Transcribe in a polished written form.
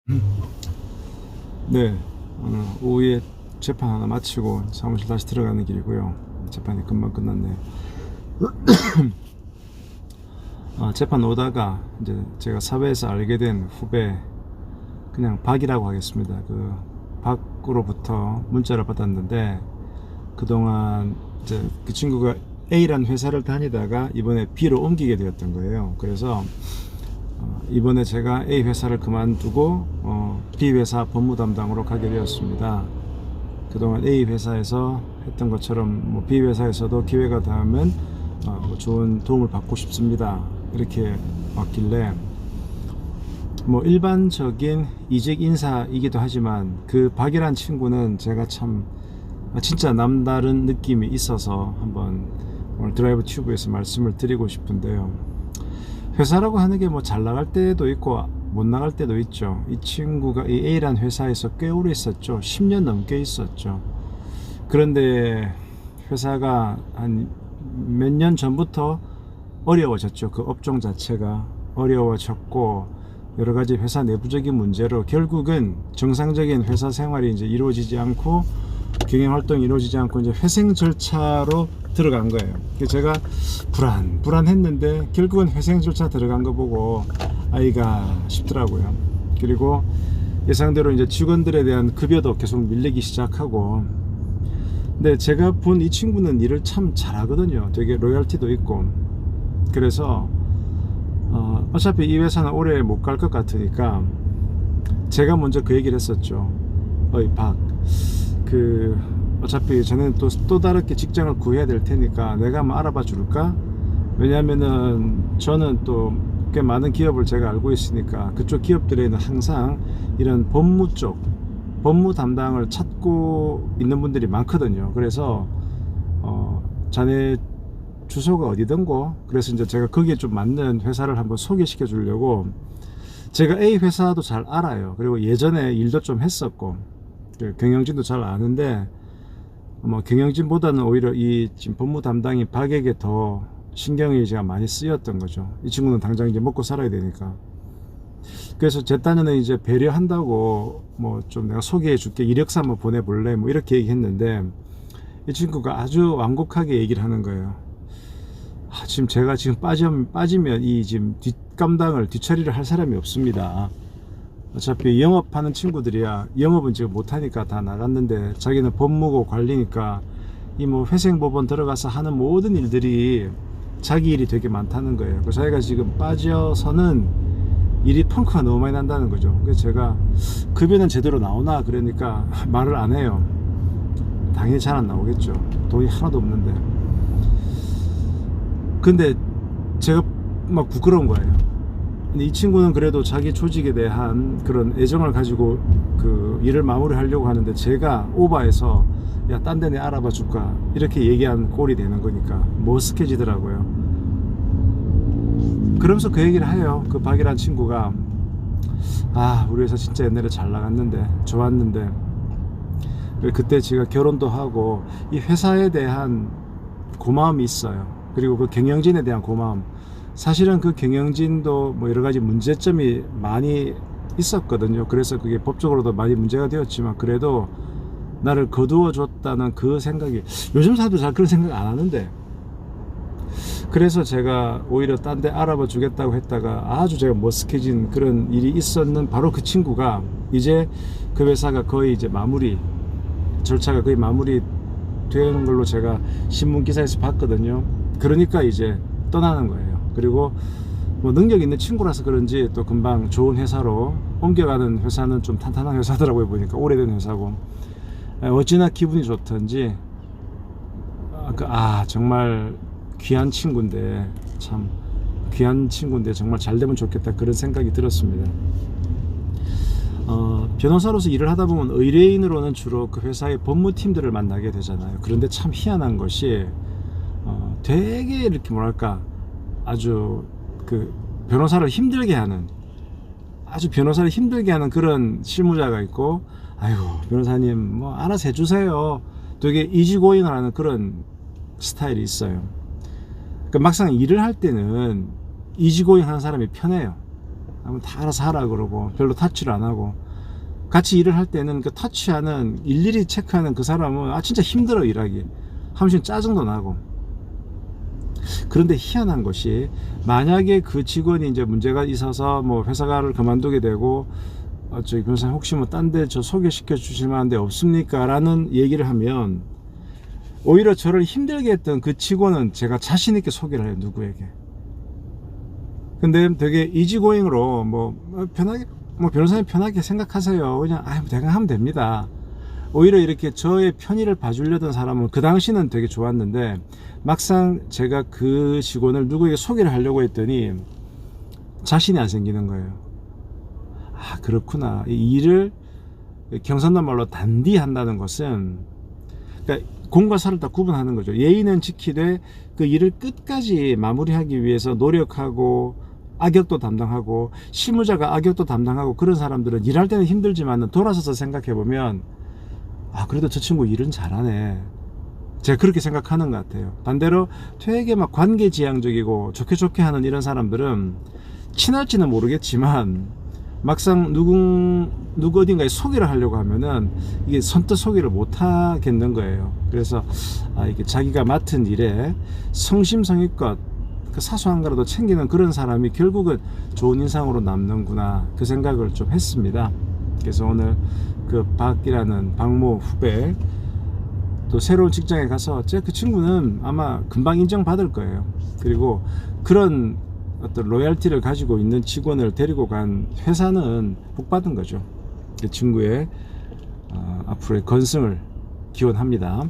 네, 오후에 재판 하나 마치고 사무실 다시 들어가는 길이고요. 재판이 금방 끝났네요. 재판 오다가 이제 제가 사회에서 알게 된 후배, 그냥 박이라고 하겠습니다. 그 박으로부터 문자를 받았는데, 그동안 이제 그 친구가 A라는 회사를 다니다가 이번에 B로 옮기게 되었던 거예요. 그래서 이번에 제가 A 회사를 그만두고 B 회사 법무 담당으로 가게 되었습니다. 그동안 A 회사에서 했던 것처럼 B 회사에서도 기회가 닿으면 좋은 도움을 받고 싶습니다, 이렇게 왔길래, 일반적인 이직 인사이기도 하지만 그 박이란 친구는 제가 참 진짜 남다른 느낌이 있어서 한번 오늘 드라이브 튜브에서 말씀을 드리고 싶은데요. 회사라고 하는 게 잘 나갈 때도 있고 못 나갈 때도 있죠. 이 친구가 이 A란 회사에서 꽤 오래 있었죠. 10년 넘게 있었죠. 그런데 회사가 한 몇 년 전부터 어려워졌죠. 그 업종 자체가 어려워졌고, 여러 가지 회사 내부적인 문제로 결국은 정상적인 회사 생활이 이제 이루어지지 않고, 경영 활동이 이루어지지 않고 이제 회생 절차로 들어간 거예요. 제가 불안했는데 결국은 회생 절차 들어간 거 보고 아이가 싶더라고요. 그리고 예상대로 이제 직원들에 대한 급여도 계속 밀리기 시작하고, 근데 제가 본 이 친구는 일을 참 잘하거든요. 되게 로열티도 있고. 그래서 어차피 이 회사는 오래 못 갈 것 같으니까 제가 먼저 그 얘기를 했었죠. 어이 박, 어차피 저는 또 다르게 직장을 구해야 될 테니까 내가 한번 알아봐 줄까? 왜냐면은 저는 또 꽤 많은 기업을 제가 알고 있으니까 그쪽 기업들에는 항상 이런 법무 담당을 찾고 있는 분들이 많거든요. 그래서 자네 주소가 어디든고, 그래서 이제 제가 거기에 좀 맞는 회사를 한번 소개시켜 주려고, 제가 A 회사도 잘 알아요. 그리고 예전에 일도 좀 했었고 경영진도 잘 아는데, 경영진보다는 오히려 이 지금 법무 담당인 박에게 더 신경이 제가 많이 쓰였던 거죠. 이 친구는 당장 이제 먹고 살아야 되니까. 그래서 제 딴에는 이제 배려한다고 좀 내가 소개해 줄게, 이력서 한번 보내볼래, 이렇게 얘기했는데, 이 친구가 아주 완곡하게 얘기를 하는 거예요. 지금 제가 지금 빠지면 이 지금 뒷처리를 할 사람이 없습니다. 어차피 영업하는 친구들이야 영업은 지금 못하니까 다 나갔는데, 자기는 법무고 관리니까 이 회생법원 들어가서 하는 모든 일들이 자기 일이 되게 많다는 거예요. 그래서 자기가 지금 빠져서는 일이 펑크가 너무 많이 난다는 거죠. 그래서 제가 급여는 제대로 나오나 그러니까 말을 안 해요. 당연히 잘 안 나오겠죠. 돈이 하나도 없는데. 근데 제가 막 부끄러운 거예요. 이 친구는 그래도 자기 조직에 대한 그런 애정을 가지고 그 일을 마무리하려고 하는데, 제가 오바해서 야, 딴 데내 알아봐 줄까, 이렇게 얘기한 꼴이 되는 거니까 머쓱해지더라고요. 그러면서 그 얘기를 해요. 그 박이란 친구가, 우리 회사 진짜 옛날에 잘 나갔는데 좋았는데, 그때 제가 결혼도 하고 이 회사에 대한 고마움이 있어요. 그리고 그 경영진에 대한 고마움, 사실은 그 경영진도 여러 가지 문제점이 많이 있었거든요. 그래서 그게 법적으로도 많이 문제가 되었지만, 그래도 나를 거두어 줬다는 그 생각이, 요즘 사람도 잘 그런 생각 안 하는데, 그래서 제가 오히려 딴 데 알아봐 주겠다고 했다가 아주 제가 머쓱해진 그런 일이 있었는 바로 그 친구가, 이제 그 회사가 거의 이제 절차가 거의 마무리 되는 걸로 제가 신문 기사에서 봤거든요. 그러니까 이제 떠나는 거예요. 그리고 능력 있는 친구라서 그런지 또 금방 좋은 회사로 옮겨가는 회사는 좀 탄탄한 회사더라고요. 보니까 오래된 회사고, 어찌나 기분이 좋던지, 정말 귀한 친구인데, 정말 잘 되면 좋겠다, 그런 생각이 들었습니다. 변호사로서 일을 하다 보면 의뢰인으로는 주로 그 회사의 법무팀들을 만나게 되잖아요. 그런데 참 희한한 것이, 되게 이렇게 아주 변호사를 힘들게 하는 그런 실무자가 있고, 아이고 변호사님 알아서 해주세요, 되게 이지고잉을 하는 그런 스타일이 있어요. 그러니까 막상 일을 할 때는 이지고잉 하는 사람이 편해요. 하면 다 알아서 하라 그러고 별로 터치를 안 하고, 같이 일을 할 때는 그 터치하는, 일일이 체크하는 그 사람은 진짜 힘들어 일하기, 한번 짜증도 나고. 그런데 희한한 것이, 만약에 그 직원이 이제 문제가 있어서 뭐 회사를 그만두게 되고, 저기 변호사님 혹시 뭐 딴 데 저 소개시켜 주실 만한 데 없습니까? 라는 얘기를 하면, 오히려 저를 힘들게 했던 그 직원은 제가 자신 있게 소개를 해요, 누구에게. 근데 되게 이지고잉으로 편하게, 변호사님 편하게 생각하세요, 그냥 대강 하면 됩니다. 오히려 이렇게 저의 편의를 봐주려던 사람은 그 당시는 되게 좋았는데, 막상 제가 그 직원을 누구에게 소개를 하려고 했더니 자신이 안 생기는 거예요. 그렇구나. 이 일을 경상도 말로 단디 한다는 것은, 그러니까 공과 사를 다 구분하는 거죠. 예의는 지키되 그 일을 끝까지 마무리하기 위해서 노력하고, 악역도 담당하고, 실무자가 악역도 담당하고, 그런 사람들은 일할 때는 힘들지만 돌아서서 생각해보면 그래도 저 친구 일은 잘하네, 제가 그렇게 생각하는 것 같아요. 반대로 되게 막 관계지향적이고 좋게 하는 이런 사람들은 친할지는 모르겠지만 막상 누구 어딘가에 소개를 하려고 하면은 이게 선뜻 소개를 못 하겠는 거예요. 그래서 이게 자기가 맡은 일에 성심성의껏 그 사소한 거라도 챙기는 그런 사람이 결국은 좋은 인상으로 남는구나, 그 생각을 좀 했습니다. 그래서 오늘 그 박이라는 박모 후배, 또 새로운 직장에 가서 그 친구는 아마 금방 인정받을 거예요. 그리고 그런 어떤 로얄티를 가지고 있는 직원을 데리고 간 회사는 복 받은 거죠. 그 친구의 앞으로의 건승을 기원합니다.